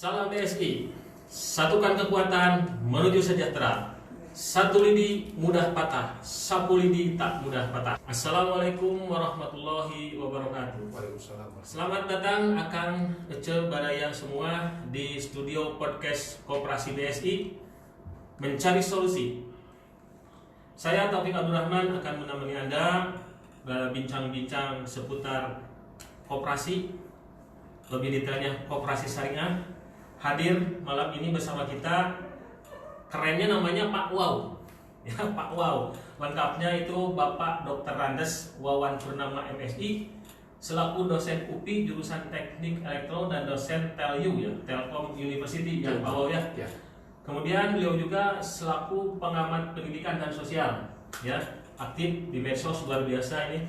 Salam BSI, satukan kekuatan menuju sejahtera. Satu lidi mudah patah, sapu lidi tak mudah patah. Assalamualaikum warahmatullahi wabarakatuh. Waalaikumsalam. Selamat datang Akang Ece Badayang semua di studio podcast Koperasi BSI Mencari Solusi. Saya Taufik Abdurrahman akan menemani Anda berbincang-bincang seputar koperasi, lebih detailnya koperasi syariah. Hadir malam ini bersama kita, kerennya namanya Pak Wow. Ya, Pak Wow. Lengkapnya itu Bapak Dr. Randes Wawan Purnama MSI selaku dosen UPI jurusan Teknik Elektro dan dosen TELU ya, Telkom University ya, Pak Wow ya. Ya. Kemudian beliau juga selaku pengamat pendidikan dan sosial ya, aktif di medsos luar biasa ini.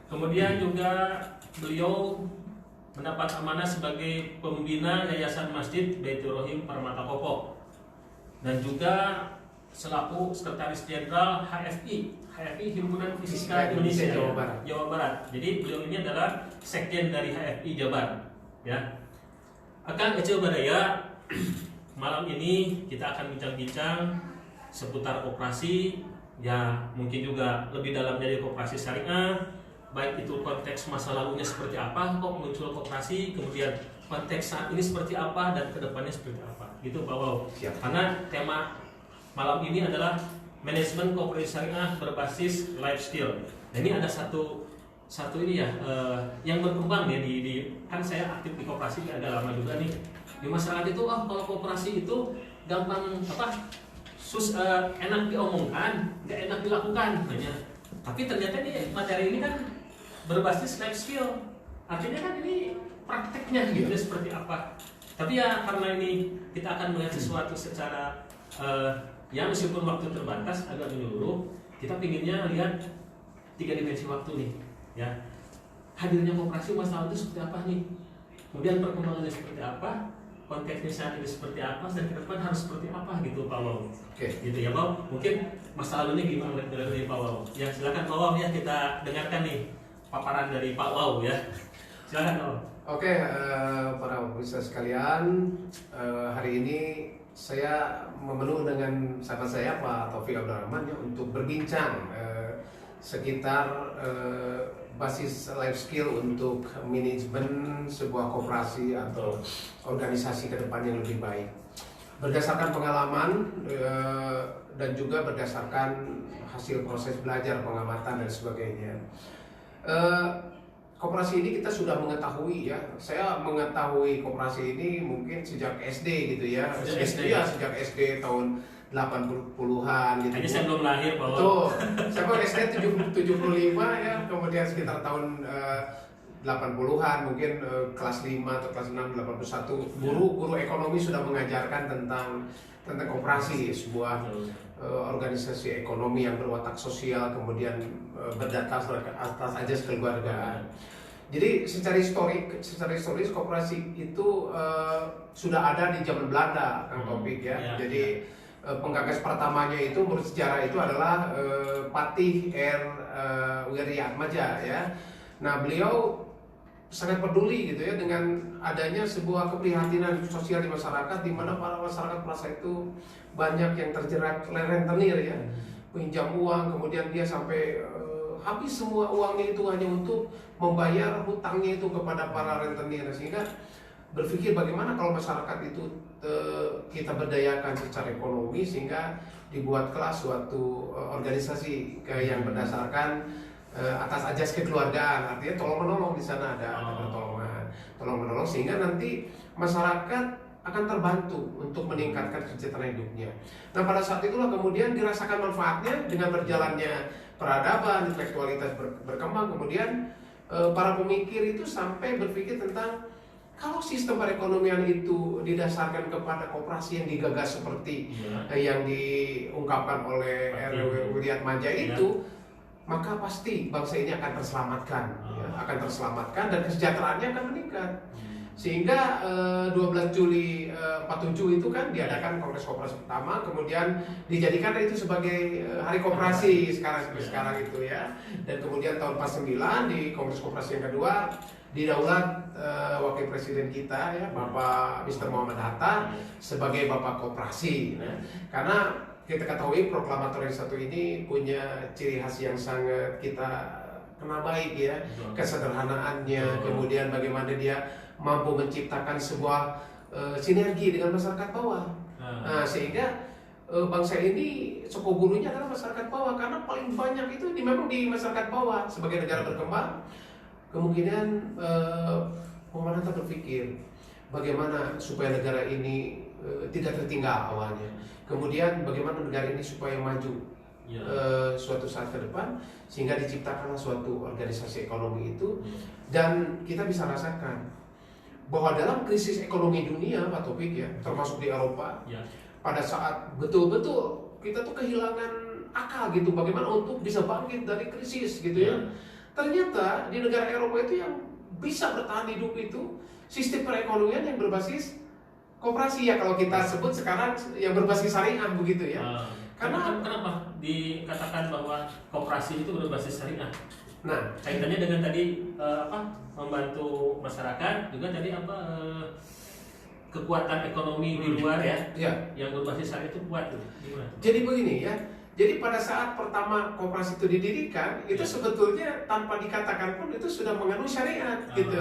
Kemudian juga beliau mendapat amanah sebagai pembina Yayasan Masjid Baitur Rahim Permata Kopo dan juga selaku Sekretaris Jenderal HFI Himpunan Fisika Indonesia Jawa Barat. Jadi beliau ini adalah sekjen dari HFI Jabar ya. Akang Ece Badaya, malam ini kita akan bincang-bincang seputar koperasi ya, mungkin juga lebih dalam dari koperasi syariah, baik itu konteks masa lalunya seperti apa kok muncul koperasi, kemudian konteks saat ini seperti apa dan kedepannya seperti apa gitu Pak Wow. Siap. Karena tema malam ini adalah manajemen koperasi syariah berbasis life skill. Nah, ini ada satu ini ya yang berkembang ya di kan saya aktif di koperasi agak lama juga nih. Di masyarakat itu kalau koperasi itu gampang enak diomongkan, nggak enak dilakukan namanya. Tapi ternyata nih materi ini kan berbasis life skill, artinya kan ini prakteknya gitu seperti apa. Tapi ya karena ini kita akan melihat sesuatu secara ya meskipun waktu terbatas agak menyeluruh, kita pinginnya lihat 3 dimensi waktu nih ya. Hadirnya koperasi masa lalu itu seperti apa nih, kemudian perkembangannya seperti apa, konteksnya saat ini seperti apa, dan ke depan harus seperti apa gitu Pak Wow. Oke. Gitu ya Pak. Mungkin masa lalunya gimana dari Pak Wow. Ya silakan Pak Wow ya, kita dengarkan nih paparan dari Pak Wow ya. Silakan Pak Wow. Oke, para pemirsa sekalian, hari ini saya memenuhi dengan sahabat saya Pak Taufik Abdurrahman ya, untuk berbincang sekitar basis life skill untuk manajemen sebuah koperasi atau organisasi ke depan yang lebih baik. Berdasarkan pengalaman dan juga berdasarkan hasil proses belajar, pengamatan dan sebagainya. Koperasi ini kita sudah mengetahui ya. Saya mengetahui koperasi ini mungkin sejak SD gitu ya. Sejak SD tahun 80-an gitu. Hanya saya belum lahir Pak Wow. Betul. Saya pun SD 75 ya, kemudian sekitar tahun 80-an mungkin kelas 5 atau kelas 6 81 guru ekonomi sudah mengajarkan tentang koperasi, sebuah organisasi ekonomi yang berwatak sosial, kemudian berdasar atas ajas kekeluargaan. Jadi secara historis koperasi itu sudah ada di zaman Belanda, Kang Topik ya. Jadi penggagas pertamanya itu menurut sejarah itu adalah Patih R. Wiryatmaja ya. Nah, beliau sangat peduli gitu ya dengan adanya sebuah keprihatinan sosial di masyarakat, di mana para masyarakat merasa itu banyak yang terjerat rentenir ya, pinjam uang, kemudian dia sampai habis semua uangnya itu hanya untuk membayar hutangnya itu kepada para rentenir, sehingga berpikir bagaimana kalau masyarakat itu kita berdayakan secara ekonomi sehingga dibuatlah suatu organisasi yang berdasarkan atas ajas kekeluargaan, artinya tolong menolong, di sana ada pertolongan, tolong menolong, sehingga nanti masyarakat akan terbantu untuk meningkatkan kesejahteraan hidupnya. Nah, pada saat itulah kemudian dirasakan manfaatnya dengan berjalannya peradaban, intelektualitas berkembang, kemudian para pemikir itu sampai berpikir tentang kalau sistem perekonomian itu didasarkan kepada koperasi yang digagas seperti yang diungkapkan oleh R. Wiryatmaja itu, maka pasti bangsa ini akan terselamatkan, ya, akan terselamatkan dan kesejahteraannya akan meningkat. Sehingga 12 Juli 47 itu kan diadakan Kongres Koperasi pertama, kemudian dijadikan itu sebagai Hari Koperasi sekarang itu ya. Dan kemudian tahun 49 di Kongres Koperasi yang kedua didaulat wakil presiden kita ya Bapak Mr. Muhammad Hatta sebagai Bapak Koperasi. Karena kita ketahui proklamator yang satu ini punya ciri khas yang sangat kita kenal baik ya, kesederhanaannya, kemudian bagaimana dia mampu menciptakan sebuah sinergi dengan masyarakat bawah. Nah, sehingga bangsa ini soko gurunya adalah masyarakat bawah, karena paling banyak itu memang di masyarakat bawah. Sebagai negara berkembang, kemungkinan Muhammad Hatta berpikir bagaimana supaya negara ini tidak tertinggal awalnya, kemudian bagaimana negara ini supaya maju suatu saat ke depan, sehingga diciptakanlah suatu organisasi ekonomi itu. Dan kita bisa rasakan bahwa dalam krisis ekonomi dunia, Pak Taufik ya, termasuk di Eropa, pada saat betul-betul kita tuh kehilangan akal gitu, bagaimana untuk bisa bangkit dari krisis gitu ya. Ternyata di negara Eropa itu yang bisa bertahan hidup itu sistem perekonomian yang berbasis koperasi ya, kalau kita sebut sekarang yang berbasis syariah begitu ya. Karena kenapa dikatakan bahwa koperasi itu berbasis syariah? Nah, kaitannya dengan tadi membantu masyarakat, juga tadi kekuatan ekonomi di luar ya, yang berbasis syariah itu kuat tuh. Gimana? Jadi begini ya. Jadi pada saat pertama koperasi itu didirikan, itu sebetulnya tanpa dikatakan pun itu sudah mengandung syariat gitu.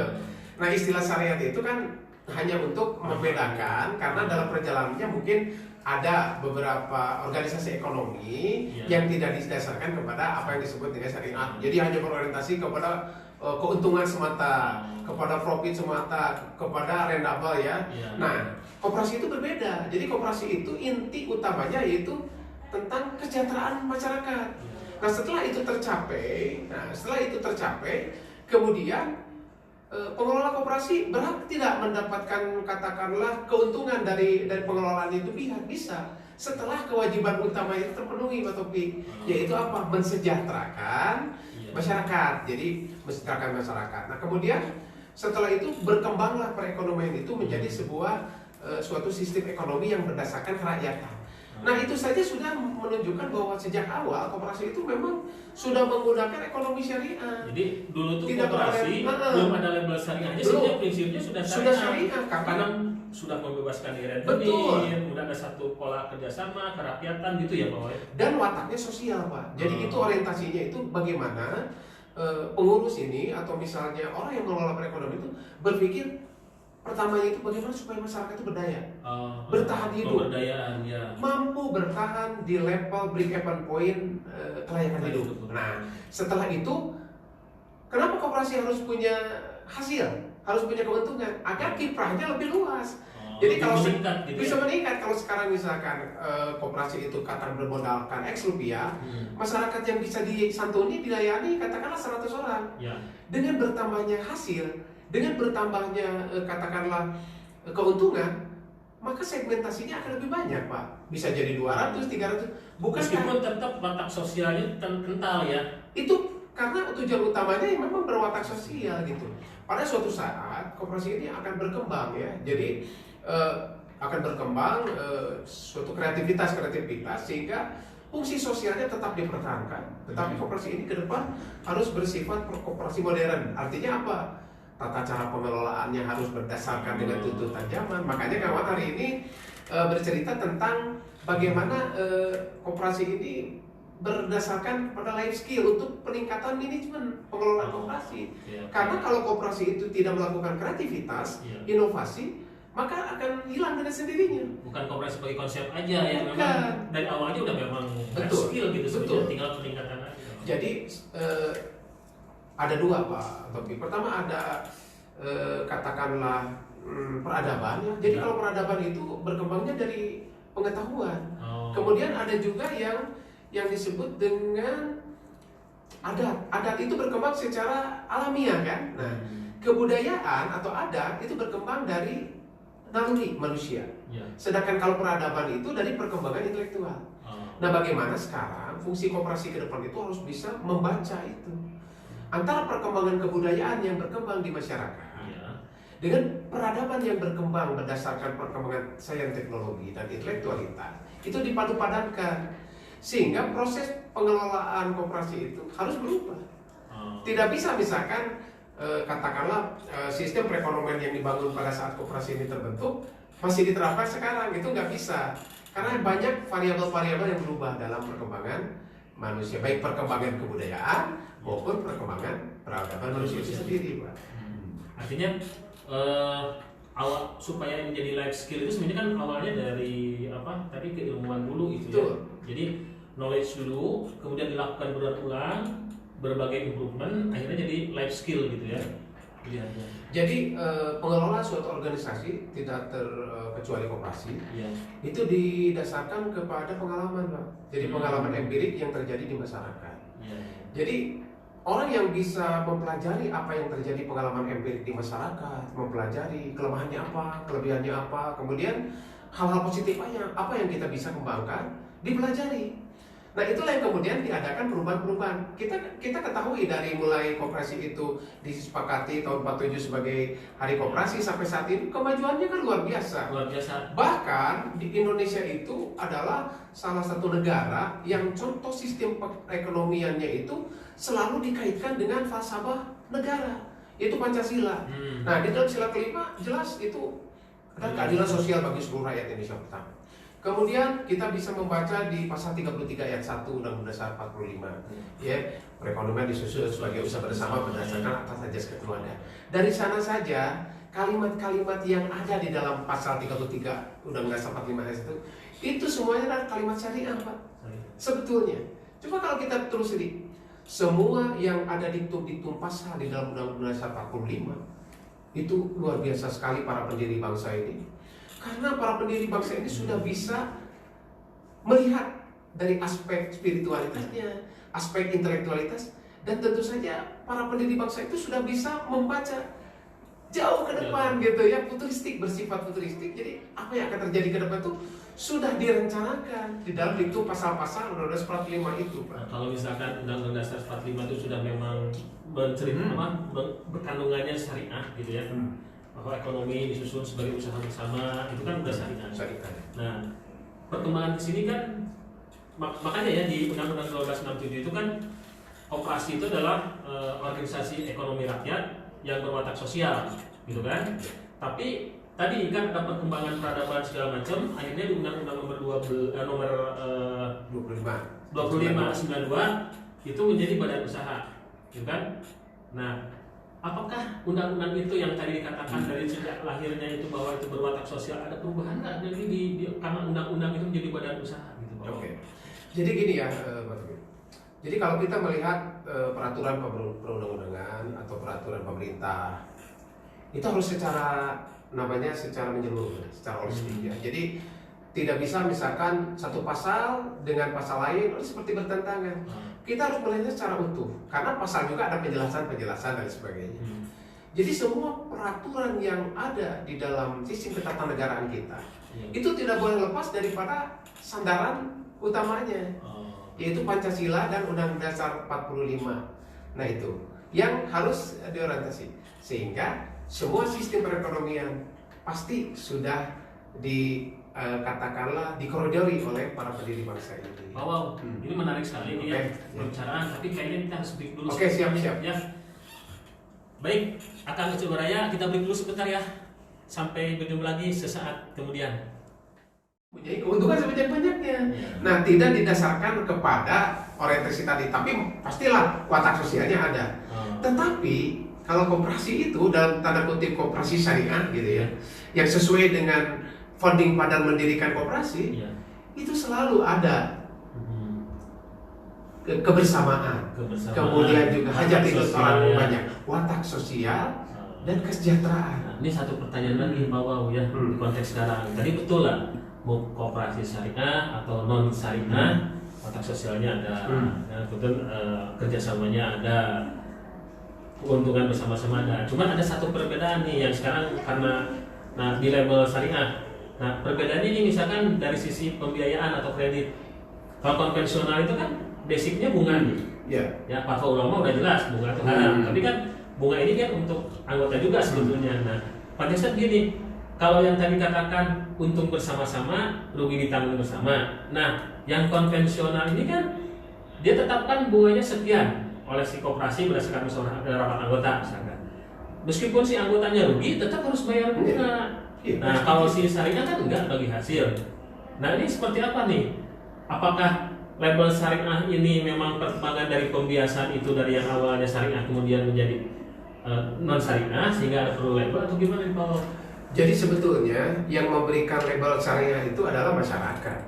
Nah, istilah syariat itu kan hanya untuk membedakan, karena dalam perjalanannya mungkin ada beberapa organisasi ekonomi yang tidak didasarkan kepada apa yang disebut dengan syariat. Jadi hanya berorientasi kepada keuntungan semata, kepada profit semata, kepada rentabel ya. Nah, koperasi itu berbeda. Jadi koperasi itu inti utamanya yaitu tentang kesejahteraan masyarakat. Nah, setelah itu tercapai, kemudian pengelola koperasi berhak tidak mendapatkan katakanlah keuntungan dari pengelolaan itu, bisa setelah kewajiban utama itu terpenuhi, Pak Taufik, yaitu apa? Mensejahterakan masyarakat. Jadi mensejahterakan masyarakat. Nah, kemudian setelah itu berkembanglah perekonomian itu menjadi sebuah suatu sistem ekonomi yang berdasarkan kerakyatan. Nah, itu saja sudah menunjukkan bahwa sejak awal koperasi itu memang sudah menggunakan ekonomi syariah. Jadi dulu tuh koperasi belum ada label syariahnya, sehingga prinsipnya sudah syariah. Karena sudah membebaskan diri, sudah ada satu pola kerjasama, kerakyatan gitu ya Pak. Dan wataknya sosial, Pak. Jadi itu orientasinya itu bagaimana pengurus ini atau misalnya orang yang mengelola perekonomian itu berpikir pertamanya itu bagaimana supaya masyarakat itu berdaya, bertahan hidup, mampu bertahan di level break-even point kelayakan hidup. Nah, setelah itu, kenapa koperasi harus punya hasil, harus punya keuntungan agar kiprahnya lebih luas. Jadi kalau bisa meningkat, kalau sekarang misalkan koperasi itu katakan bermodalkan X rupiah, masyarakat yang bisa disantuni, dilayani katakanlah 100 orang. Dengan bertambahnya hasil, dengan bertambahnya katakanlah keuntungan, maka segmentasinya akan lebih banyak, Pak. Bisa jadi 200, 300. Meskipun tetap watak sosialnya kental ya. Itu karena tujuan utamanya yang memang berwatak sosial gitu. Pada suatu saat koperasi ini akan berkembang ya. Jadi akan berkembang suatu kreativitas sehingga fungsi sosialnya tetap dipertahankan. Tetapi koperasi ini ke depan harus bersifat koperasi modern. Artinya apa? Tata cara pengelolaannya harus berdasarkan dengan tuntutan zaman. Makanya kawan hari ini bercerita tentang bagaimana koperasi ini berdasarkan pada life skill untuk peningkatan manajemen pengelolaan koperasi. Karena kalau koperasi itu tidak melakukan kreativitas, inovasi, maka akan hilang dengan sendirinya. Bukan koperasi sebagai konsep aja ya, memang dari awalnya udah memang skill gitu, sebetulnya tinggal peningkatan aja. Jadi ada dua, Pak Taufik. Pertama ada katakanlah peradaban ya. Jadi kalau peradaban itu berkembangnya dari pengetahuan. Kemudian ada juga yang disebut dengan adat. Adat itu berkembang secara alamiah kan. Nah, kebudayaan atau adat itu berkembang dari naluri manusia. Sedangkan kalau peradaban itu dari perkembangan intelektual. Nah, bagaimana sekarang fungsi koperasi ke depan itu harus bisa membaca itu antara perkembangan kebudayaan yang berkembang di masyarakat dengan peradaban yang berkembang berdasarkan perkembangan sains teknologi dan intelektualitas, itu dipadu-padankan sehingga proses pengelolaan koperasi itu harus berubah. Tidak bisa misalkan katakanlah sistem perekonomian yang dibangun pada saat koperasi ini terbentuk masih diterapkan sekarang, itu nggak bisa karena banyak variabel-variabel yang berubah dalam perkembangan manusia, baik perkembangan kebudayaan maupun perkembangan peradaban manusia itu sendiri, Pak. Artinya awal supaya menjadi life skill itu sebenarnya kan awalnya dari apa tadi keilmuan dulu itu ya. Jadi knowledge dulu, kemudian dilakukan berulang-ulang, berbagai improvement, akhirnya jadi life skill gitu ya. Jadi pengelola suatu organisasi tidak terkecuali koperasi itu didasarkan kepada pengalaman, Pak. Jadi pengalaman empirik yang terjadi di masyarakat. Jadi orang yang bisa mempelajari apa yang terjadi pengalaman empirik di masyarakat, mempelajari kelemahannya apa, kelebihannya apa, kemudian hal-hal positifnya apa yang kita bisa kembangkan, dipelajari. Nah, itulah yang kemudian diadakan perubahan-perubahan. Kita ketahui dari mulai koperasi itu disepakati tahun 47 sebagai hari koperasi sampai saat ini kemajuannya kan luar biasa. Luar biasa. Bahkan di Indonesia itu adalah salah satu negara yang contoh sistem perekonomiannya itu selalu dikaitkan dengan falsafah negara, yaitu Pancasila. Nah, di dalam sila kelima jelas itu ada keadilan sosial bagi seluruh rakyat Indonesia pertama. Kemudian kita bisa membaca di pasal 33 ayat 1 Undang-Undang Dasar 45, ya, perekonomian disusun sebagai usaha bersama berdasarkan atas asas kekeluargaan. Dari sana saja kalimat-kalimat yang ada di dalam pasal 33 Undang-Undang Dasar 45 ayat 1 itu semuanya adalah kalimat syariah, Pak. Sebetulnya. Coba kalau kita telusuri, semua yang ada diktum-diktum pasal di dalam Undang-Undang Dasar 45 itu luar biasa sekali para pendiri bangsa ini. Karena para pendiri bangsa ini sudah bisa melihat dari aspek spiritualitasnya, aspek intelektualitas, dan tentu saja para pendiri bangsa itu sudah bisa membaca jauh ke depan gitu ya, futuristik, bersifat futuristik. Jadi apa yang akan terjadi ke depan itu sudah direncanakan di dalam diktum pasal-pasal Undang-Undang 45 itu, Pak. Nah, kalau misalkan Undang-Undang Dasar 45 itu sudah memang bercerita berkandungannya syariah gitu ya. Bahwa ekonomi disusun sebagai usaha bersama itu kan udah syariah. Nah, perkembangan di sini kan makanya ya di Undang-Undang 1267 itu kan koperasi itu adalah organisasi ekonomi rakyat yang berwatak sosial, gitu kan? Tapi tadi kan ada perkembangan peradaban segala macam, akhirnya di Undang-Undang nomor 2592 itu menjadi badan usaha, gitu kan? Nah, apakah undang-undang itu yang tadi dikatakan dari sejak lahirnya itu bahwa itu berwatak sosial ada perubahan nggak? Jadi karena undang-undang itu menjadi badan usaha gitu, Pak? Oke. Jadi gini ya, Pak Teguh. Jadi kalau kita melihat peraturan perundang-undangan atau peraturan pemerintah itu harus secara menyeluruh, secara holistik ya. Jadi tidak bisa misalkan satu pasal dengan pasal lain seperti bertentangan. Kita harus melihatnya secara utuh, karena pasal juga ada penjelasan dan sebagainya. Jadi semua peraturan yang ada di dalam sistem ketatanegaraan kita itu tidak boleh lepas daripada sandaran utamanya, yaitu Pancasila dan Undang-Undang Dasar 45. Nah itu yang harus diorientasi, sehingga semua sistem perekonomian pasti sudah katakanlah dikoridori oleh para pendiri bangsa ini. Wow, ini menarik sekali ini ya pembicaraan, tapi kayaknya kita harus break dulu. Oke, siap. Ya. Baik, akan Kecil Raya kita break dulu sebentar ya. Sampai berjumpa lagi sesaat kemudian. Jadi keuntungan sebanyak-banyaknya. Nah, tidak didasarkan kepada orientasi tadi, tapi pastilah watak sosialnya ada. Tetapi kalau koperasi itu dalam tanda kutip koperasi syariah gitu ya, yang sesuai dengan founding father mendirikan koperasi, itu selalu ada kebersamaan. Kemudian juga hajat hidup orang banyak, watak sosial dan kesejahteraan. Nah, ini satu pertanyaan lagi Pak Wow ya di konteks sekarang. Tadi betul lah, mau koperasi syariah atau non syariah, watak sosialnya ada, kemudian kerjasamanya ada, keuntungan bersama-sama ada. Cuman ada satu perbedaan nih yang sekarang karena di label syariah. Nah, perbedaannya ini misalkan dari sisi pembiayaan atau kredit. Kalau konvensional itu kan basicnya bunga nih. Ya, fatwa ulama udah jelas bunga itu haram. Tapi kan bunga ini kan untuk anggota juga sebetulnya. Nah, pada saat gini, kalau yang tadi katakan untung bersama-sama, rugi ditanggung bersama. Nah, yang konvensional ini kan dia tetapkan bunganya sekian oleh si koperasi berdasarkan musyawarah rapat anggota misalkan. meskipun si anggotanya rugi tetap harus bayar bunga. Iya. Nah kalau si syariah kan enggak bagi hasil. Nah ini seperti apa nih? Apakah label syariah ini memang perkembangan dari pembiasaan itu dari yang awalnya syariah kemudian menjadi non syariah sehingga ada perlu label atau gimana nih Pak? Jadi sebetulnya yang memberikan label syariah itu adalah masyarakat.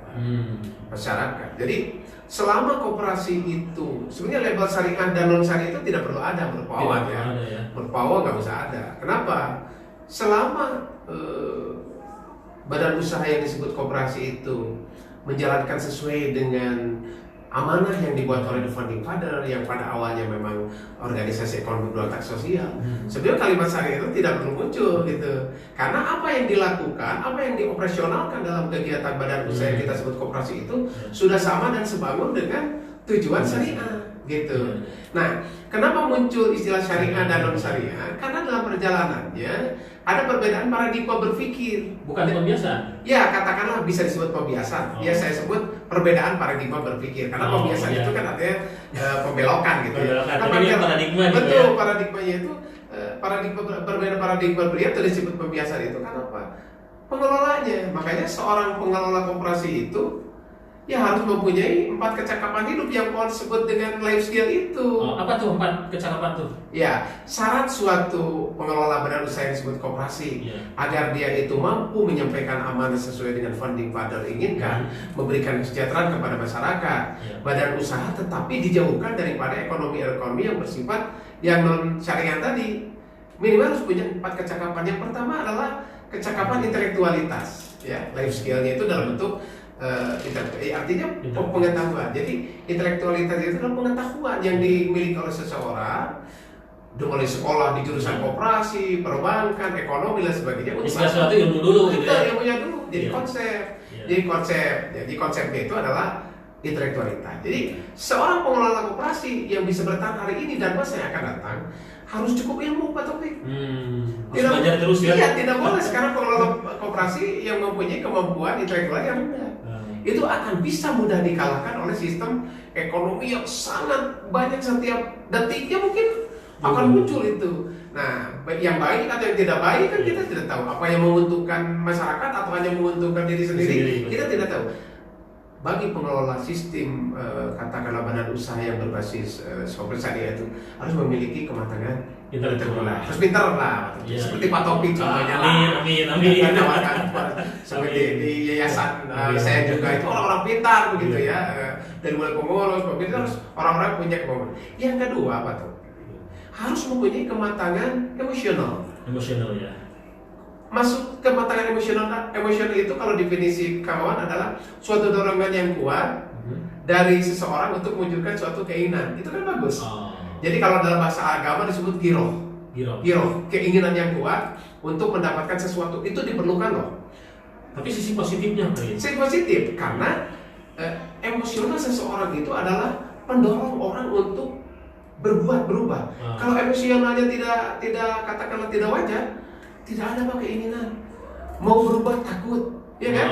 Masyarakat. Jadi selama koperasi itu sebenarnya label syariah dan non syariah itu tidak perlu ada berpawan ya. Berpawan nggak usah ada. Kenapa? Selama badan usaha yang disebut koperasi itu menjalankan sesuai dengan amanah yang dibuat oleh the founding father yang pada awalnya memang organisasi ekonomi berwatak sosial. Sebenarnya kalimat syariah itu tidak perlu muncul gitu. Karena apa yang dilakukan, apa yang dioperasionalkan dalam kegiatan badan usaha yang kita sebut koperasi itu sudah sama dan sebangun dengan tujuan syariah gitu. Nah, kenapa muncul istilah syariah dan non syariah? Karena dalam perjalanannya ada perbedaan paradigma berpikir. Bukan pembiasaan? Ya, katakanlah bisa disebut pembiasaan. Ya, saya sebut perbedaan paradigma berpikir. Karena pembiasaan itu kan artinya pembelokan gitu ya. Tapi ini paradigma gitu. Betul, paradigmanya itu perbedaan paradigma berpikir itu disebut pembiasaan itu kan apa? Pengelolanya. Makanya seorang pengelola koperasi itu ya harus mempunyai 4 kecakapan hidup yang Paul sebut dengan life skill itu. Apa tuh 4 kecakapan tuh? Ya, syarat suatu pengelola badan usaha yang disebut koperasi agar dia itu mampu menyampaikan amanah sesuai dengan founding father inginkan, memberikan kesejahteraan kepada masyarakat, badan usaha tetapi dijauhkan daripada ekonomi yang bersifat yang non syariah tadi. Minimal harus punya 4 kecakapan. Yang pertama adalah kecakapan intelektualitas. Ya, life skillnya itu dalam bentuk artinya pengetahuan. Jadi intelektualitas itu adalah pengetahuan yang dimiliki oleh seseorang mulai sekolah di jurusan koperasi, perbankan, ekonomi dan sebagainya. Sesuatu ilmu dulu gitu ya. Ilmunya dulu. Jadi konsepnya itu adalah intelektualitas. Jadi seorang pengelola koperasi yang bisa bertahan hari ini dan masa yang akan datang harus cukup ilmu Pak Taufik. Harus belajar terus ya. Iya, tidak boleh sekarang pengelola koperasi yang mempunyai kemampuan intelektual yang rendah. Itu akan bisa mudah dikalahkan oleh sistem ekonomi yang sangat banyak setiap detiknya mungkin akan muncul itu. Nah, yang baik atau yang tidak baik kan kita tidak tahu. Apa yang menguntungkan masyarakat atau hanya menguntungkan diri sendiri, kita tidak tahu. Bagi pengelola sistem katakanlah badan usaha yang berbasis koperasi syariah itu harus memiliki kematangan intelektual, harus pintar lah, seperti Pak Taufik contohnya lah. Amin. Seperti di yayasan saya juga itu orang-orang pintar begitu ya, dari mulai pengurus, pemimpin harus orang-orang punya kemampuan. Yang kedua apa tuh? Harus mempunyai kematangan emosional. Emosional ya. Masuk kematangan emosional itu kalau definisi kawan adalah suatu dorongan yang kuat dari seseorang untuk mewujudkan suatu keinginan. Itu kan bagus. Jadi kalau dalam bahasa agama disebut giroh, keinginan yang kuat untuk mendapatkan sesuatu itu diperlukan loh. Tapi sisi positifnya apa ya? Sisi positif karena emosional seseorang itu adalah pendorong orang untuk berubah. Kalau emosionalnya tidak katakanlah tidak wajar, tidak ada apa keinginan. Mau berubah takut, ya kan?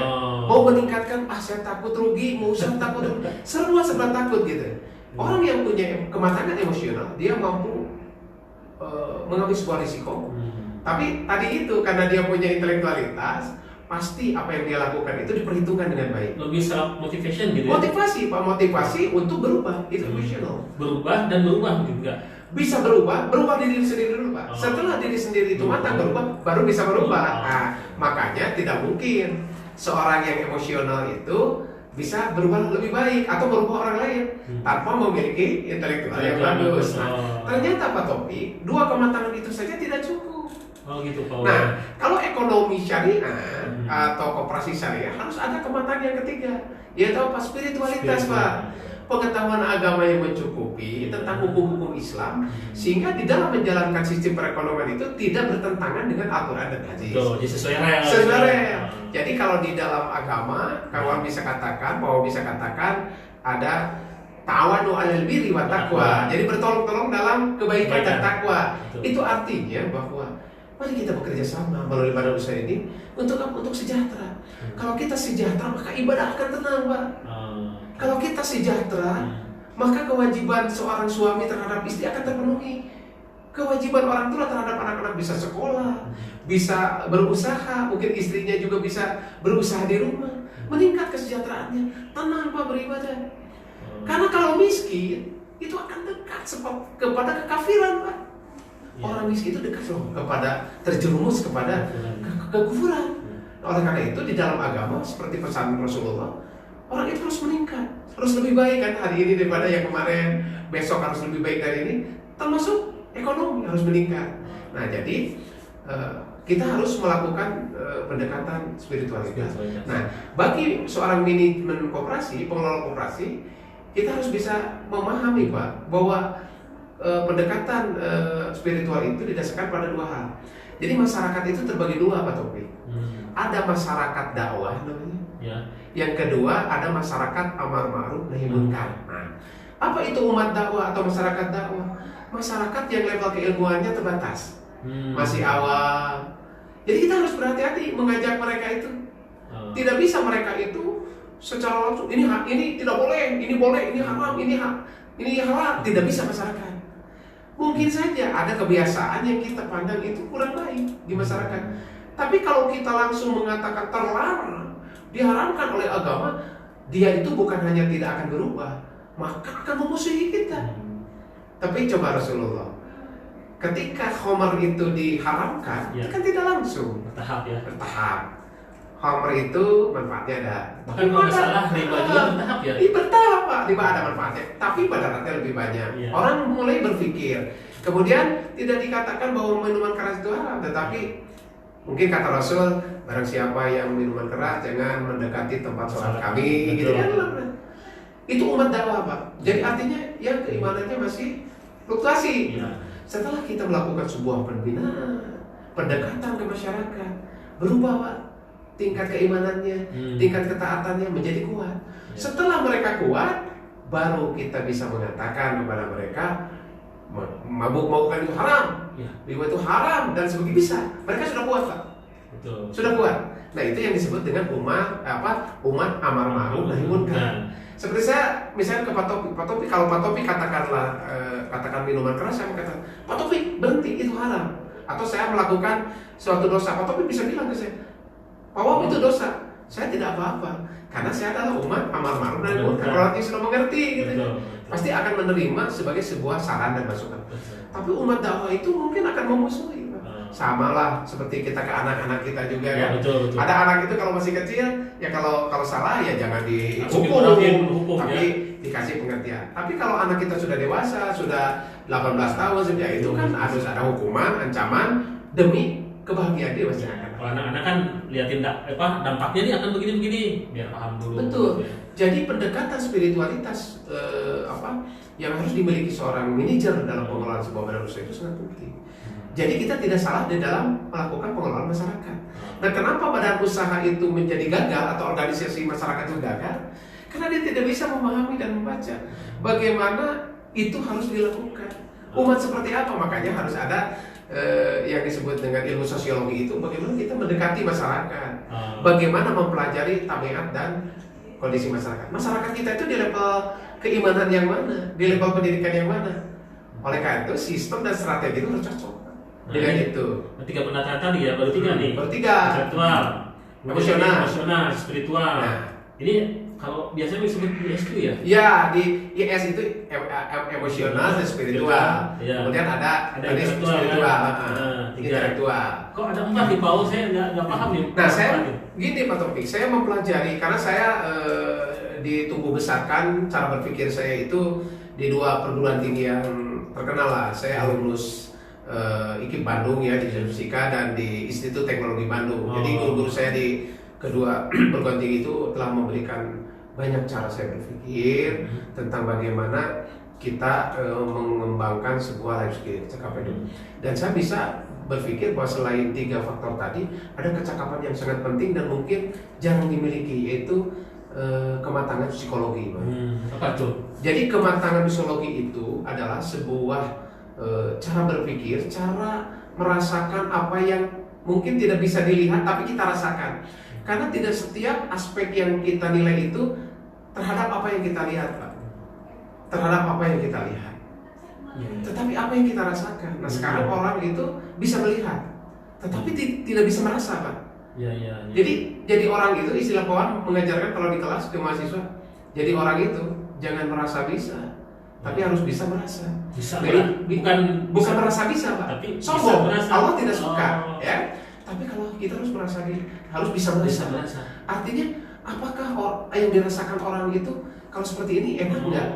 Mau meningkatkan saya takut rugi, mau usaha takut rugi. Semua serba takut gitu. Orang yang punya kematangan emosional, dia mampu mengambil sebuah risiko. Tapi tadi itu karena dia punya intelektualitas, pasti apa yang dia lakukan itu diperhitungkan dengan baik. Lebih self motivation gitu ya? Motivasi untuk berubah, itu emosional. Berubah dan berubah juga. Bisa berubah diri sendiri dulu Pak. Setelah diri sendiri itu matang berubah, baru bisa berubah. Nah, makanya tidak mungkin seorang yang emosional itu bisa berubah lebih baik atau berubah orang lain tanpa memiliki intelektual yang bagus. Nah, ternyata Pak Topik, 2 kematangan itu saja tidak cukup. Gitu Pak. Nah, kalau ekonomi syariah atau koperasi syariah harus ada kematangan yang ketiga, yaitu apa? Spiritualitas Pak. Pengetahuan agama yang mencukupi tentang hukum-hukum Islam sehingga di dalam menjalankan sistem perekonomian itu tidak bertentangan dengan Al-Quran dan hadis. Jadi sesuai rel. Jadi kalau di dalam agama kawan bisa katakan ada ta'awanu 'alal birri wat taqwa. Jadi bertolong-tolong dalam kebaikan dan takwa. Itu artinya bahwa mari kita bekerja sama melalui badan usaha ini untuk sejahtera. Kalau kita sejahtera maka ibadah akan tenang Pak. Kalau kita sejahtera, maka kewajiban seorang suami terhadap istri akan terpenuhi. Kewajiban orang tua terhadap anak-anak bisa sekolah, bisa berusaha, mungkin istrinya juga bisa berusaha di rumah, meningkat kesejahteraannya, tanpa beribadah. Karena kalau miskin itu akan dekat kepada kekafiran, Pak. Orang miskin itu dekat loh kepada terjerumus kepada kekufuran. Oleh karena itu di dalam agama seperti pesan Rasulullah, orang itu harus meningkat, harus lebih baik kan hari ini daripada yang kemarin, besok harus lebih baik dari ini, termasuk ekonomi harus meningkat. Nah jadi kita harus melakukan pendekatan spiritualitas. Nah bagi seorang manajemen koperasi, pengelola koperasi, kita harus bisa memahami Pak bahwa pendekatan spiritual itu didasarkan pada dua hal. Jadi masyarakat itu terbagi dua Pak Topik. Ada masyarakat dakwah namanya. Ya. Yang kedua ada masyarakat amar ma'ruf nahi munkar. Nah, apa itu umat dakwah atau masyarakat dakwah? Masyarakat yang level keilmuannya terbatas, masih awam. Jadi kita harus berhati-hati mengajak mereka itu. Tidak bisa mereka itu secara langsung ini tidak boleh, ini boleh, ini haram, ini halal. Tidak bisa masyarakat. Mungkin saja ada kebiasaan yang kita pandang itu kurang baik di masyarakat. Tapi kalau kita langsung mengatakan terlarang, diharamkan oleh agama, dia itu bukan hanya tidak akan berubah, maka akan memusuhi kita. Tapi coba Rasulullah, ketika khamar itu diharamkan, kan tidak langsung, bertahap ya. Bertahap. Khamar itu manfaatnya ada. Bahkan kalau masalah riba juga bertahap ya. Bertahap Pak, riba ada manfaatnya, tapi mudaratnya lebih banyak. Orang mulai berpikir, kemudian tidak dikatakan bahwa minuman keras itu haram, tetapi mungkin kata Rasul, barang siapa yang minuman keras jangan mendekati tempat sholat kami, gitu kan? Itu umat dakwah Pak. Jadi artinya yang keimanannya masih fluktuasi. Setelah kita melakukan sebuah pembinaan, pendekatan ke masyarakat, berubah Pak tingkat keimanannya, tingkat ketaatannya menjadi kuat. Setelah mereka kuat, baru kita bisa mengatakan kepada mereka mabuk-mabukan itu haram, riba itu haram dan sebagainya bisa. Mereka sudah kuat Pak. Betul. Sudah kuat. Nah itu yang disebut dengan umat amar ma'ruf nahi munkar. Seperti saya misalnya ke Pak Topik, kalau Pak Topik katakan minuman keras, saya katakan Pak Topik berhenti itu haram. Atau saya melakukan suatu dosa, Pak Topik bisa bilang ke saya, Pak Wab itu dosa. Saya tidak apa-apa, karena saya adalah umat amar ma'ruf nahi munkar. Kalau nanti sudah mengerti, gitu, pasti akan menerima sebagai sebuah saran dan masukan. Tapi umat dakwah itu mungkin akan memusuhi. Sama lah seperti kita ke anak-anak kita juga kan. Betul. Ada anak itu kalau masih kecil ya kalau salah ya jangan dihukum, tapi dikasih pengertian. Tapi kalau anak kita sudah dewasa, sudah 18 tahun sudah itu kan harus ada hukuman, ancaman demi kebahagiaan dia masyarakat. Kalau anak-anak kan liatin dampaknya nih akan begini-begini biar paham dulu. Betul. Jadi pendekatan spiritualitas yang harus dimiliki seorang manajer dalam pengelolaan sebuah badan usaha itu sangat penting. Jadi kita tidak salah di dalam melakukan pengelolaan masyarakat. Nah, kenapa badan usaha itu menjadi gagal atau organisasi masyarakat itu gagal? Karena dia tidak bisa memahami dan membaca bagaimana itu harus dilakukan. Umat seperti apa? Makanya harus ada yang disebut dengan ilmu sosiologi itu. Bagaimana kita mendekati masyarakat, bagaimana mempelajari tabiat dan kondisi masyarakat. Masyarakat kita itu di level keimanan yang mana, di level pendidikan yang mana. Oleh karena itu sistem dan strategi itu harus cocok. Dengan itu. Tiga pendataan tadi ya, baru tiga nih. Baru tiga. Intelektual, emosional, spiritual. Nah, ini kalau biasanya disebut IS itu ya? Ya, di IS itu emosional dan spiritual. Ya. Kemudian ada intelektual. Intelektual. Kok ada 4 di bawah, saya nggak paham nih. Nah, saya gini Pak Topik, saya mempelajari karena saya ditumbuh besarkan cara berpikir saya itu di 2 perguruan tinggi yang terkenal lah. Saya alumnus IKIP Bandung ya di Fisika dan di Institut Teknologi Bandung. Jadi guru-guru saya di kedua perguruan tinggi itu telah memberikan banyak cara saya berpikir tentang bagaimana kita mengembangkan sebuah life skill, cakapan hidup. Dan saya bisa berpikir bahwa selain 3 faktor tadi ada kecakapan yang sangat penting dan mungkin jarang dimiliki, yaitu kematangan psikologi. Apa tuh? Jadi kematangan psikologi itu adalah sebuah cara berpikir, cara merasakan apa yang mungkin tidak bisa dilihat tapi kita rasakan. Karena tidak setiap aspek yang kita nilai itu terhadap apa yang kita lihat, Pak. Terhadap apa yang kita lihat. Tetapi apa yang kita rasakan? Nah sekarang orang itu bisa melihat, tetapi tidak bisa merasa, Pak. Jadi orang itu, istilah kawan mengajarkan kalau di kelas ke mahasiswa, jadi orang itu jangan merasa bisa, tapi harus bisa merasa. Bukan merasa bisa, Pak. Tapi sombong. bisa Allah tidak suka, ya. Tapi kalau kita harus merasa, harus bisa merasa. Artinya, apakah yang dirasakan orang itu kalau seperti ini enak enggak?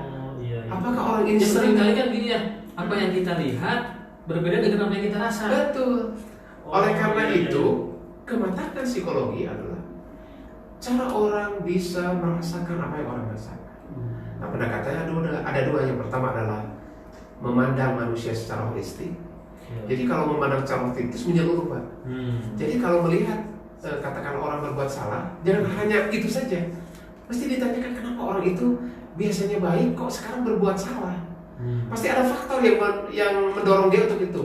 Apakah orang ini sering kali kan gini ya, apa yang kita lihat berbeda dengan apa yang kita rasa. Betul. Oleh karena itu, kematangan psikologi adalah cara orang bisa merasakan apa yang orang rasakan. Nah, pendekatannya ada dua. Yang pertama adalah memandang manusia secara holistik. Jadi kalau memandang secara holistik menyeluruh, Pak. Jadi kalau melihat katakan orang berbuat salah, jangan hanya itu saja. Mesti ditanyakan kenapa orang itu biasanya baik kok sekarang berbuat salah. Pasti ada faktor yang mendorong dia untuk itu.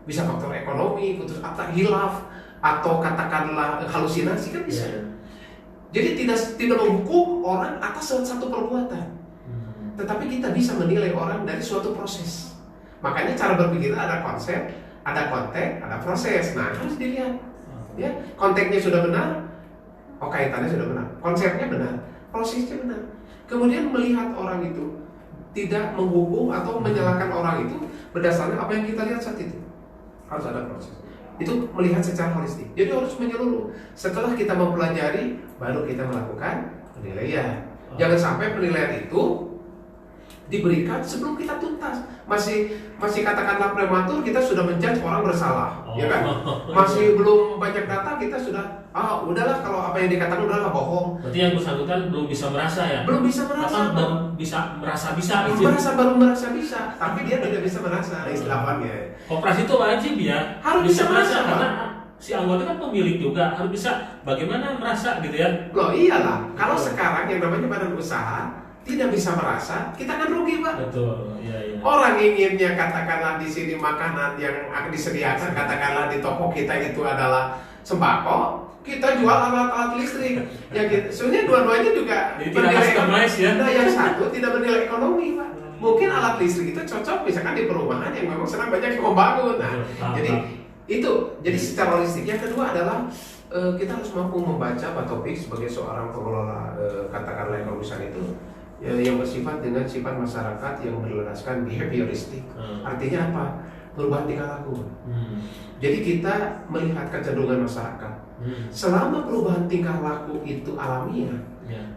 Bisa faktor ekonomi, putus asa, hilaf, atau katakanlah halusinasi kan bisa. Jadi tidak menghukum orang atas satu perbuatan. Tetapi kita bisa menilai orang dari suatu proses. Makanya cara berpikir ada konsep, ada konteks, ada proses. Nah, harus dilihat. Ya, konteksnya sudah benar, kaitannya sudah benar, konsepnya benar, prosesnya benar. Kemudian melihat orang itu tidak menghukum atau menyalahkan orang itu berdasarkan apa yang kita lihat saat itu. Harus ada proses. Itu melihat secara holistik. Jadi harus menyeluruh. Setelah kita mempelajari, baru kita melakukan penilaian. Jangan sampai penilaian itu diberikan sebelum kita tuntas. Masih katakanlah prematur, kita sudah menjudge orang bersalah, ya kan? Masih belum banyak data, kita sudah udahlah kalau apa yang dikatakan udahlah bohong. Berarti yang bersangkutan belum bisa merasa ya? Belum bisa merasa. Baru bisa merasa bisa. Baru merasa bisa, tapi dia tidak bisa merasa istilahnya. Koperasi itu wajib ya. Harus bisa merasa karena si anggota kan pemilik juga harus bisa bagaimana merasa gitu ya. Loh iyalah, kalau sekarang yang namanya badan usaha tidak bisa merasa, kita akan rugi, Pak. Betul, iya. Orang inginnya katakanlah di sini makanan yang akan disediakan, katakanlah di toko kita itu adalah sembako, kita jual alat-alat listrik. Ya gitu. Sebenarnya dua-duanya juga bernilai ekonomi. Ya. Nah, yang satu tidak bernilai ekonomi, Pak. Mungkin alat listrik itu cocok misalkan di perumahan yang memang sedang banyak yang membangun. Nah, jadi secara holistik. Yang kedua adalah kita harus mampu membaca Pak Taufik sebagai seorang pengelola katakanlah ekonomi itu. Yang bersifat dengan sifat masyarakat yang berlandaskan behavioristik. Artinya apa? Perubahan tingkah laku. Jadi kita melihat kecenderungan masyarakat. Selama perubahan tingkah laku itu alamiah,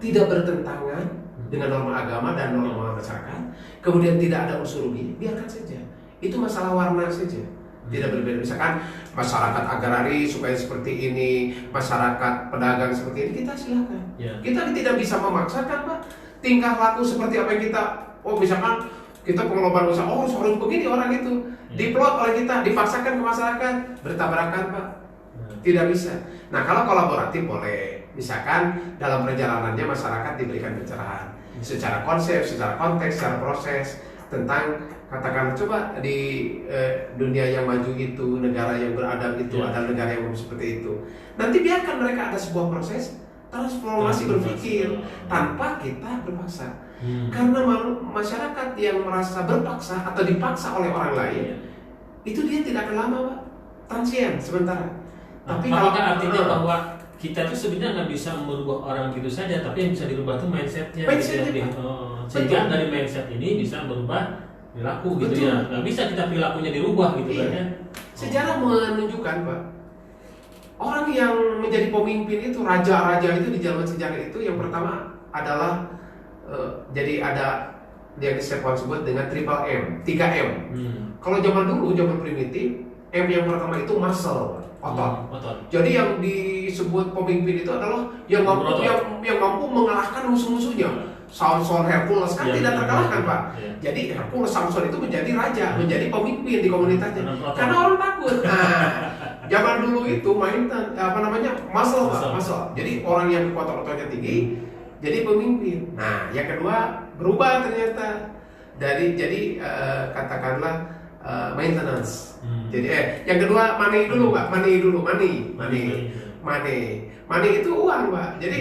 tidak bertentangan dengan norma agama dan norma masyarakat, kemudian tidak ada unsur rugi, biarkan saja. Itu masalah warna saja. Tidak berbeda. Misalkan masyarakat agraris supaya seperti ini, masyarakat pedagang seperti ini, kita silakan. Kita tidak bisa memaksakan, Pak. Tingkah laku seperti apa yang kita, misalkan kita pengelolaan usaha, harus begini orang itu, diplot oleh kita, dipaksakan ke masyarakat, bertabrakan, Pak. Tidak bisa. Nah, kalau kolaboratif boleh, misalkan dalam perjalanannya masyarakat diberikan pencerahan, secara konsep, secara konteks, secara proses, tentang katakan coba di dunia yang maju itu, negara yang beradab itu, ada negara yang seperti itu. Nanti biarkan mereka ada sebuah proses transformasi berpikir tanpa kita berpaksa. Karena masyarakat yang merasa berpaksa atau dipaksa oleh orang lain, itu dia tidak akan lama, Pak. Transien sementara. Tapi kalau artinya bahwa kita itu sebenarnya nggak bisa merubah orang gitu saja, tapi yang bisa dirubah itu mindsetnya. Sehingga dari mindset ini bisa berubah perilaku gitu ya. Nggak bisa kita perilakunya dirubah gitu kan ya. Sejarah menunjukkan, Pak. Orang yang menjadi pemimpin itu, raja-raja itu di zaman sejarah itu yang pertama adalah jadi ada yang saya sebut dengan triple M, 3M. Kalau zaman dulu, zaman primitif, M yang pertama itu muscle, otot. Jadi yang disebut pemimpin itu adalah yang mampu mengalahkan musuh-musuhnya. Samson, Hercules kan tidak terkalahkan, Pak. Jadi Hercules, Samson itu menjadi raja, menjadi pemimpin di komunitasnya. Karena orang takut. Nah, zaman dulu itu muscle, Pak, muscle. Jadi orang yang otot-ototnya tinggi jadi pemimpin. Nah, yang kedua berubah ternyata jadi katakanlah maintenance. Jadi yang kedua money dulu, Pak. Money itu uang, Pak. Jadi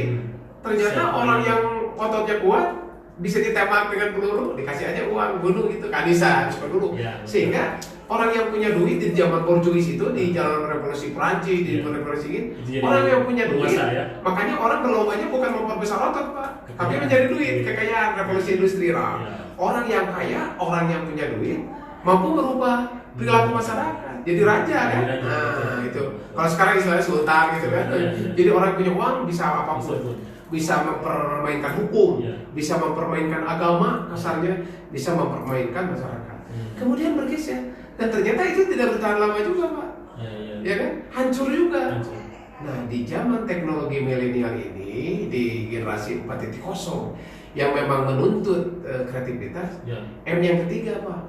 ternyata orang yang ototnya kuat bisa ditembak dengan peluru, dikasih aja uang, bunuh gitu, kan bisa dulu. Ya, Sehingga orang yang punya duit di zaman Portugis itu, di zaman revolusi Prancis, di revolusi ini, orang yang punya duit, ya. makanya orang berlombanya bukan memperbesar otot Pak, tapi mencari duit, kekayaan, revolusi industrial. Orang yang kaya, orang yang punya duit, mampu merubah perilaku masyarakat, jadi raja kan? Nah itu, kalau sekarang istilahnya sultan gitu kan. Jadi orang yang punya uang bisa apapun, bisa mempermainkan hukum, bisa mempermainkan agama, kasarnya bisa mempermainkan masyarakat. Kemudian bergeser, dan ternyata itu tidak bertahan lama juga Pak, ya kan? Hancur juga. Nah di zaman teknologi milenial ini, di generasi 4.0 yang memang menuntut kreativitas, M yang ketiga Pak,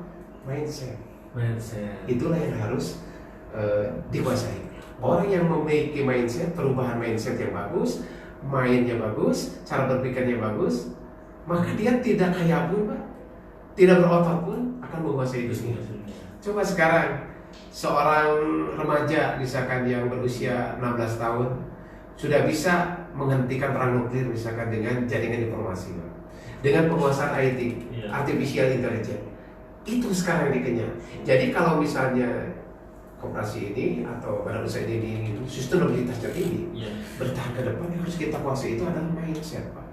mindset. Itulah yang harus dikuasai. Orang yang memiliki mindset, perubahan mindset yang bagus, mainnya bagus, cara berpikirnya bagus, maka dia tidak kaya pun Pak, tidak berotot pun akan menguasai dunia. Coba sekarang seorang remaja misalkan yang berusia 16 tahun sudah bisa menghentikan perang nuklir misalkan dengan jaringan informasi, Pak. Dengan penguasaan IT, artificial intelligence. Itu sekarang yang dikenyang. Jadi kalau misalnya koperasi ini atau badan usaha ini sustainabilitasnya tinggi, bertahan ke depan yang harus kita kuasai itu adalah mindset, Pak.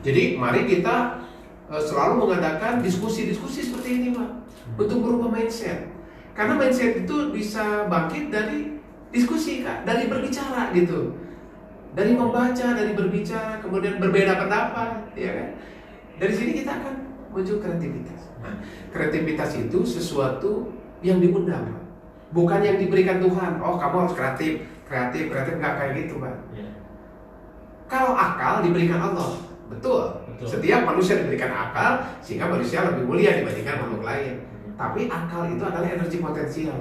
Jadi mari kita selalu mengadakan diskusi-diskusi seperti ini, Pak, untuk merubah mindset. Karena mindset itu bisa bangkit dari diskusi, Kak, dari berbicara gitu, dari membaca, dari berbicara, kemudian berbeda pendapat, ya kan? Dari sini kita akan muncul kreativitas. Nah, kreativitas itu sesuatu yang diundang, Pak. Bukan yang diberikan Tuhan. Oh, kamu harus kreatif nggak kayak gitu, Pak. Kalau akal diberikan Allah, betul. Setiap manusia diberikan akal sehingga manusia lebih mulia dibandingkan makhluk lain. Tapi akal itu adalah energi potensial.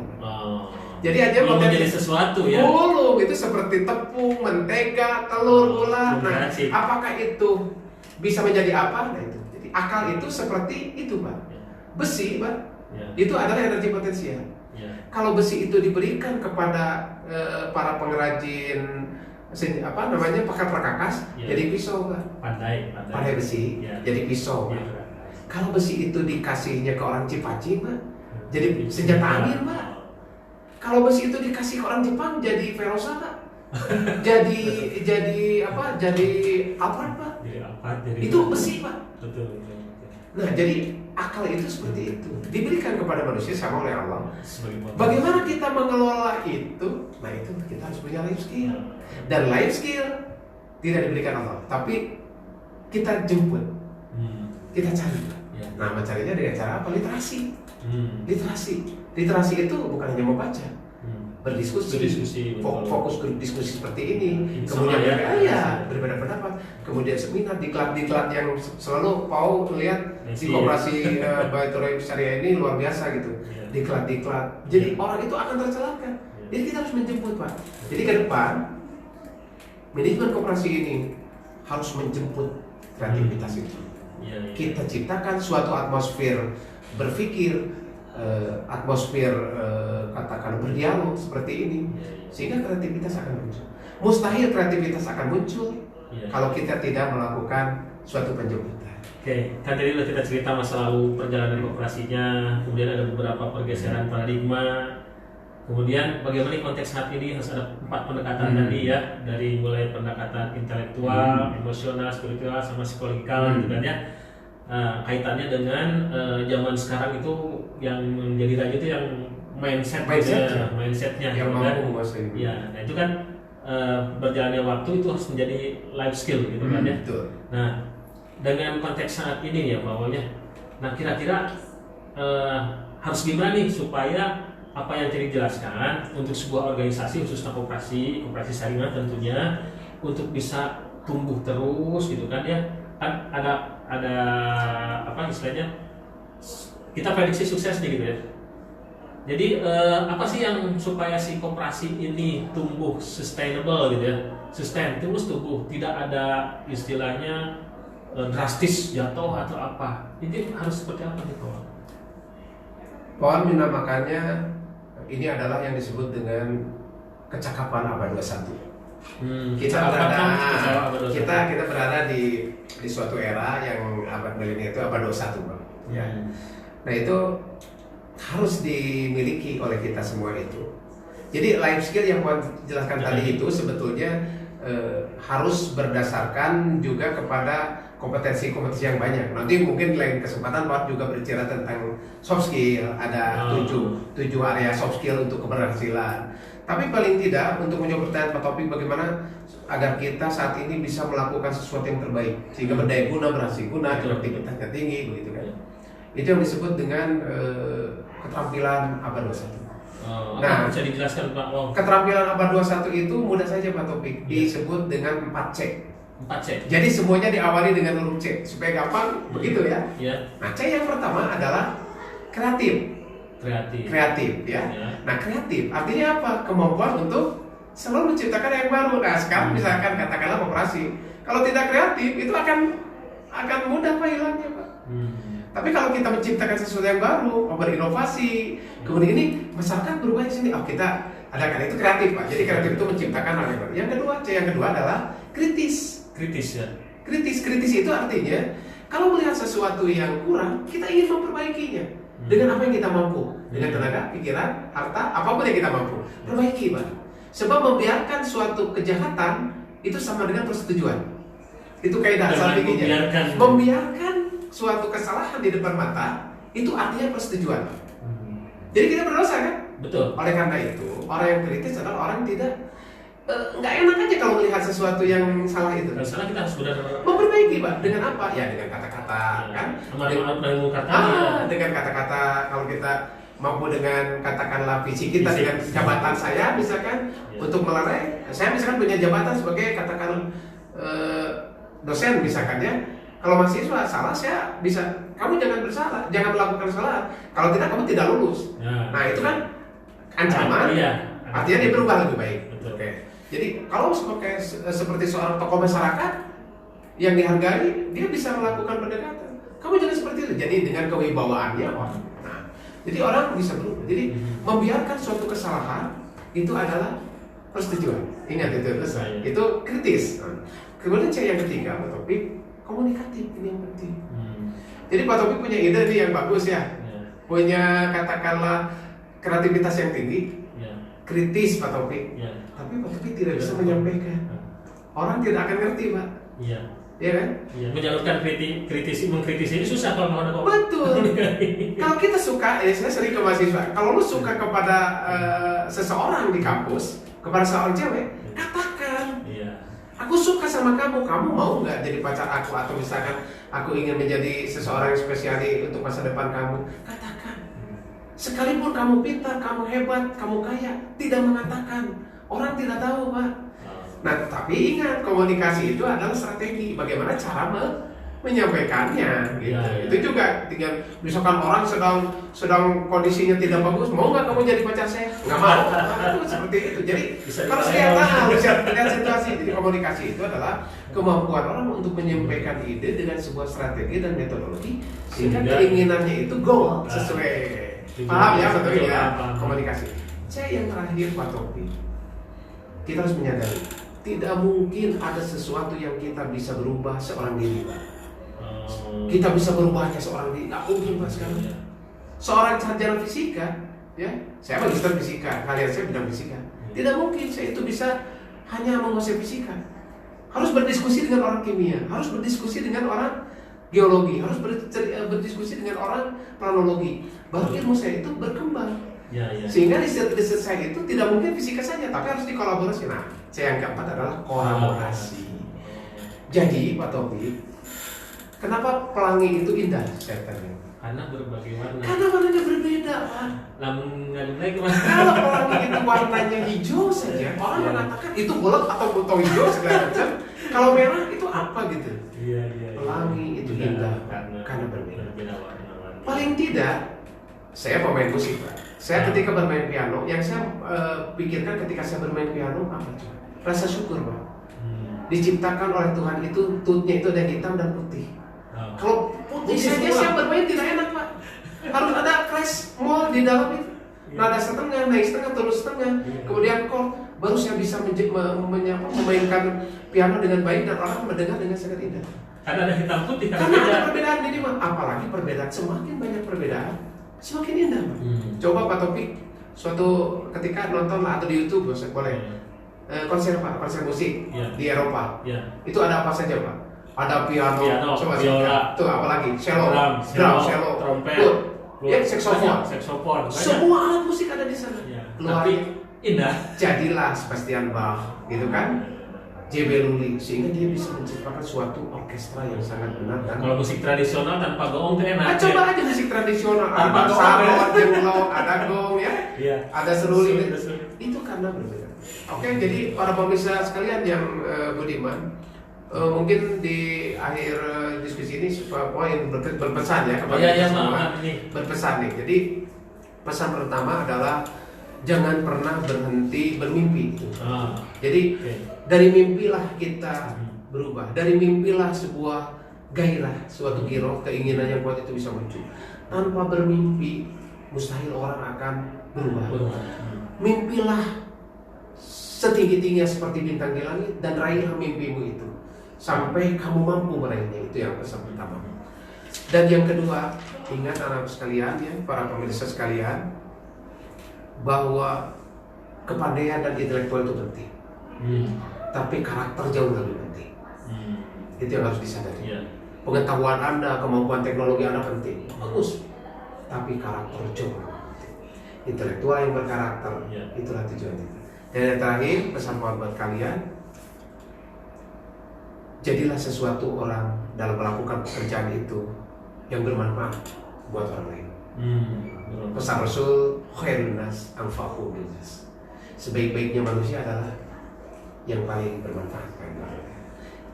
Jadi aja menjadi sesuatu ya. Belum, itu seperti tepung, mentega, telur, gula. Nah, apakah itu bisa menjadi apa? Nah itu. Jadi akal itu seperti itu, Pak. Besi, Pak. Itu adalah energi potensial. Kalau besi itu diberikan kepada para pengrajin pakan perkakas, jadi pisau, Pak. Pandai besi, jadi pisau, Pak. Kalau besi itu dikasihnya ke orang Cipaci, Pak, jadi senjata angin, Pak. Kalau besi itu dikasih ke orang Jepang, jadi Verosa, Pak. jadi apa? Jadi Alphard, Pak. Itu besi, Pak. Nah, jadi akal itu seperti itu, diberikan kepada manusia sama oleh Allah. Bagaimana kita mengelola itu? Nah, itu kita harus punya life skill. Dan life skill tidak diberikan Allah, tapi kita jemput, kita cari. Nah, mencarinya dengan cara apa? Literasi. Literasi itu bukan hanya membaca, berdiskusi, fokus ke diskusi seperti ini, kemudian berbeda pendapat, kemudian seminar, diklat yang selalu mau lihat di koperasi Baitur Syariah ini luar biasa gitu, diklat. Jadi orang itu akan tercelaka. Jadi kita harus menjemput, Pak. Jadi ke depan manajemen koperasi ini harus menjemput kreativitas itu. Kita ciptakan suatu atmosfer berpikir, atmosfer katakan berdialog seperti ini, sehingga kreativitas akan muncul. Mustahil kreativitas akan muncul kalau kita tidak melakukan suatu penjemputan. Oke, kan tadi udah kita cerita masa lalu perjalanan koperasinya, kemudian ada beberapa pergeseran paradigma, kemudian bagaimana konteks saat ini harus ada 4 pendekatan tadi ya, dari mulai pendekatan intelektual, emosional, spiritual, sama psikologikal gitu kan ya. Kaitannya dengan zaman sekarang itu yang menjadi raja itu yang mindsetnya yang mampu menguasai. Ya, nah itu kan berjalannya waktu itu harus menjadi life skill gitu kan ya. Nah, dengan konteks saat ini ya bawahnya, nah kira-kira harus gimana nih supaya apa yang tadi dijelaskan untuk sebuah organisasi khususnya koperasi syariah tentunya untuk bisa tumbuh terus gitu kan ya, kan ada apa istilahnya, kita prediksi sukses nih gitu ya. Jadi apa sih yang supaya si koperasi ini tumbuh sustainable gitu ya, terus tumbuh, tidak ada istilahnya drastis jatuh atau apa, ini harus seperti apa nih kawan? Kawan menamakannya ini adalah yang disebut dengan kecakapan abad 21. Kita berada di suatu era yang abad milenial itu abad 21, Bang. Ya. Nah, itu harus dimiliki oleh kita semua itu. Jadi life skill yang Puan jelaskan tadi itu sebetulnya harus berdasarkan juga kepada kompetensi-kompetensi yang banyak. Nanti mungkin lain kesempatan Pak juga berbicara tentang soft skill, ada 7 area soft skill untuk keberhasilan. Tapi paling tidak untuk menjawab pertanyaan Pak Taufik, bagaimana agar kita saat ini bisa melakukan sesuatu yang terbaik sehingga berdaya guna, berhasil guna, produktivitasnya tinggi, begitu kan? Itu yang disebut dengan keterampilan abad 21. Nah, bisa dijelaskan Pak? Keterampilan abad 21 itu mudah saja Pak Taufik, disebut dengan 4C. 4C. Jadi semuanya diawali dengan huruf C supaya gampang, begitu ya. Nah, C yang pertama adalah kreatif. Kreatif ya. Nah, kreatif artinya apa? Kemampuan untuk selalu menciptakan yang baru. Nah, sekarang misalkan katakanlah operasi, kalau tidak kreatif itu akan mudah Pak hilangnya Pak. Tapi kalau kita menciptakan sesuatu yang baru, berinovasi, kemudian ini masyarakat berubah di sini. Oh, kita ada kan itu kreatif Pak. Jadi kreatif itu menciptakan hal yang baru. Yang kedua, C yang kedua adalah kritis. Kritis ya. Kritis itu artinya kalau melihat sesuatu yang kurang, kita ingin memperbaikinya dengan apa yang kita mampu, dengan tenaga, pikiran, harta, apapun yang kita mampu, perbaiki Pak. Sebab membiarkan suatu kejahatan itu sama dengan persetujuan. Itu kaidah asal fikihnya. Membiarkan suatu kesalahan di depan mata itu artinya persetujuan. Jadi kita berdosa kan? Betul. Oleh karena itu, orang yang kritis adalah orang yang tidak nggak enak aja kalau melihat sesuatu yang salah itu. Kalau salah kita harus benar memperbaiki Pak. Dengan apa? Ya dengan kata-kata kan. Dengan kata-kata. Kalau kita mampu dengan katakanlah visi kita dengan jabatan saya misalkan untuk melerai. Saya misalkan punya jabatan sebagai katakan dosen misalkan ya. Kalau mahasiswa salah saya bisa, kamu jangan bersalah, jangan melakukan kesalahan. Kalau tidak kamu tidak lulus. Nah itu kan ancaman. Artinya dia berubah lebih baik. Oke. Jadi kalau seperti seorang tokoh masyarakat yang dihargai, dia bisa melakukan pendekatan. Kamu jangan seperti itu. Jadi dengan kewibawaannya orang. Nah, jadi orang bisa berubah. Jadi membiarkan suatu kesalahan itu adalah persetujuan. Ingat itu itu kritis. Nah, kemudian C yang ketiga, Pak Taufik, komunikatif ini yang penting. Jadi Pak Taufik punya ide nih yang bagus ya. Punya katakanlah kreativitas yang tinggi. Kritis Pak Taufik, tapi Pak Taufik tidak bisa menyampaikan. Orang tidak akan ngerti Pak. Iya kan? Menyalurkan mengkritisi ini susah kalau mau ada kok. Betul. Kalau kita suka, saya sering ke mahasiswa. Kalau lu suka kepada seseorang di kampus, kepada seorang cewek, katakan. Aku suka sama kamu. Kamu mau nggak jadi pacar aku? Atau misalkan aku ingin menjadi seseorang yang spesialis untuk masa depan kamu? Katakan. Sekalipun kamu pintar, kamu hebat, kamu kaya, tidak mengatakan. Orang tidak tahu Pak. Nah, tapi ingat komunikasi itu adalah strategi. Bagaimana cara menyampaikannya, gitu. Itu juga dengan misalkan orang sedang kondisinya tidak bagus, mau nggak kamu jadi pacar saya? Nggak mau. Itu seperti itu. Jadi harus lihat situasi. Jadi komunikasi itu adalah kemampuan orang untuk menyampaikan ide dengan sebuah strategi dan metodologi sehingga keinginannya itu goal sesuai. Paham ya betul ya komunikasi. C yang terakhir Pak Taufik, kita harus menyadari tidak mungkin ada sesuatu yang kita bisa berubah seorang diri Pak. Kita bisa berubahnya seorang diri, nggak mungkin Pak sekarang. Seorang sarjana fisika, ya, saya magister fisika, kalian saya bidang fisika. Tidak mungkin saya itu bisa hanya menguasai fisika. Harus berdiskusi dengan orang kimia, harus berdiskusi dengan orang geologi, harus berdiskusi dengan orang planologi. Baru ilmu saya itu berkembang. Sehingga riset saya itu tidak mungkin fisika saja, tapi harus dikolaborasi. Nah, saya yang keempat adalah kolaborasi. Jadi Pak Taufik, kenapa pelangi itu indah? Saya tanya. Karena berbagai warna. Karena warnanya berbeda, Pak. Namun nggak dimulai kemana? Kalau pelangi itu warnanya hijau saja, orang mengatakan itu bulat atau buto hijau segala macam. Kalau merah itu apa gitu? Pelangi itu indah karena berbeda. Paling tidak, saya pemain musik Pak. Saya ketika bermain piano, yang saya pikirkan ketika saya bermain piano apa tuh? Rasa syukur Pak. Diciptakan oleh Tuhan itu, tutnya itu ada hitam dan putih. Kalau putih saja saya bermain tidak enak Pak. Harus ada crash mall di dalam itu. Nada setengah, naik setengah, turun setengah. Kemudian chord baru saya bisa memainkan piano dengan baik dan orang mendengar dengan sangat indah. Karena ada hitam putih, Karena ada perbedaan minimal, apalagi perbedaan semakin banyak perbedaan, semakin indah. Coba Pak Taufik suatu ketika nonton atau di YouTube boleh konser musik di Eropa, itu ada apa saja Pak? Ada piano viola, itu apalagi cello, cello, trompet, saksofon, semua alat musik ada di sana. Tapi indah. Jadilah Sebastian Bach, gitu kan? J.B. Lully, sehingga dia bisa menciptakan suatu orkestra yang sangat benar. Dan kalau musik tradisional tanpa gong itu enak. Coba aja musik tradisional, tanpa ada salon, jenglot, ada gong ya, ada seruling. Itu karena berbeda. Oke, jadi para pemirsa sekalian yang budiman, mungkin di akhir diskusi ini poin berpesan ya kepada kita semua. Berpesan nih. Jadi pesan pertama adalah jangan pernah berhenti bermimpi. Jadi dari mimpilah kita berubah. Dari mimpilah sebuah gairah, suatu giroh, keinginan yang kuat itu bisa muncul. Tanpa bermimpi, mustahil orang akan berubah. Mimpilah setinggi-tingginya seperti bintang di langit dan raihlah mimpimu itu sampai kamu mampu meraihnya. Itu yang pesan pertama. Dan yang kedua, ingat anak sekalian ya, para pemirsa sekalian, bahwa kepandaian dan intelektual itu penting, tapi karakter jauh lebih penting. Itu yang harus disadari. Pengetahuan Anda, kemampuan teknologi Anda penting, bagus, tapi karakter jauh lebih penting. Intelektual yang berkarakter, itulah tujuan kita. Dan yang terakhir, pesan buat kalian, jadilah sesuatu orang dalam melakukan pekerjaan itu yang bermanfaat buat orang lain. Pesan Rasul, khairun nas anfa'uhum linnas. Sebaik-baiknya manusia adalah yang paling bermanfaat bagi orang lain.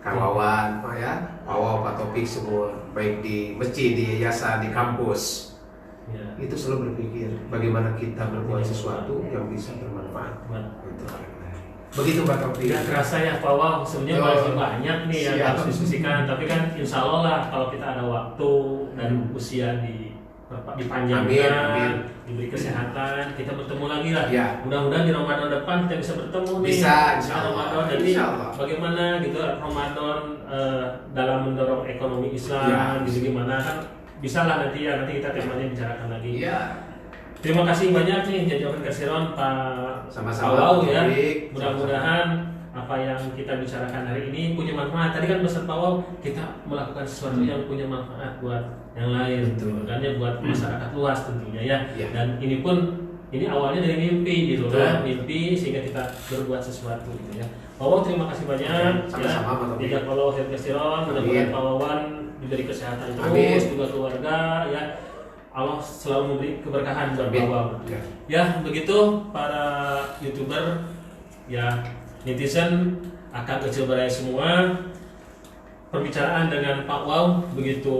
Kang Wawan, Pak ya, Pak Taufik semua, baik di masjid, di yayasan, di kampus, itu selalu berpikir bagaimana kita berbuat sesuatu yang bisa bermanfaat untuk orang lain. Begitu Pak Taufik. Tidak terasa ya Pak Wawan, sebenarnya masih banyak nih yang harus diskusikan. Tapi kan insya Allah lah kalau kita ada waktu dan usia dipanjangkan, diberi kesehatan, kita bertemu lagi lah. Mudah-mudahan di Ramadan depan kita bisa bertemu nih. Bisa, insya Allah. Ramadan. Jadi bagaimana gitu Ramadan dalam mendorong ekonomi Islam, gitu gimana kan bisa lah nanti kita temanya bicarakan lagi. Terima kasih banyak nih Jajawan Kasiron Pak Awau ya. Mudah-mudahan apa yang kita bicarakan hari ini punya manfaat. Tadi kan pesan Pak Awau, kita melakukan sesuatu yang punya manfaat buat yang lain, makanya buat masyarakat luas tentunya ya. Dan ini awalnya dari mimpi gitu kan, mimpi sehingga kita berbuat sesuatu gitu ya. Pak Wawan terima kasih banyak. Sama-sama. Ya, kalau Jajawan Kasiron, mudah-mudahan Pak Wawan diberi kesehatan terus, juga keluarga ya. Allah selalu memberi keberkahan buat Pak Wawan. Ya, begitu para YouTuber ya, netizen, akan kecil baraya semua. Perbicaraan dengan Pak Wawan begitu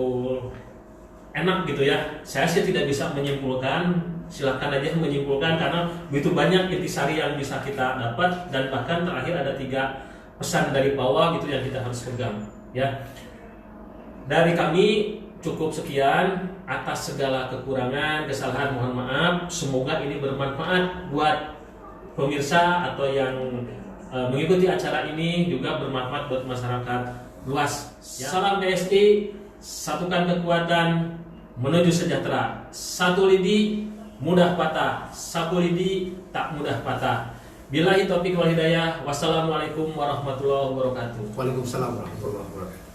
enak gitu ya. Saya sih tidak bisa menyimpulkan, silakan aja menyimpulkan karena begitu banyak intisari yang bisa kita dapat, dan bahkan terakhir ada 3 pesan dari Pak Wawan gitu yang kita harus pegang ya. Dari kami cukup sekian. Atas segala kekurangan, kesalahan mohon maaf. Semoga ini bermanfaat buat pemirsa atau yang mengikuti acara ini, juga bermanfaat buat masyarakat luas ya. Salam PSI, satukan kekuatan menuju sejahtera. Satu lidi mudah patah, satu lidi tak mudah patah. Billahi taufiq wal hidayah. Wassalamualaikum warahmatullahi wabarakatuh. Waalaikumsalam warahmatullahi wabarakatuh.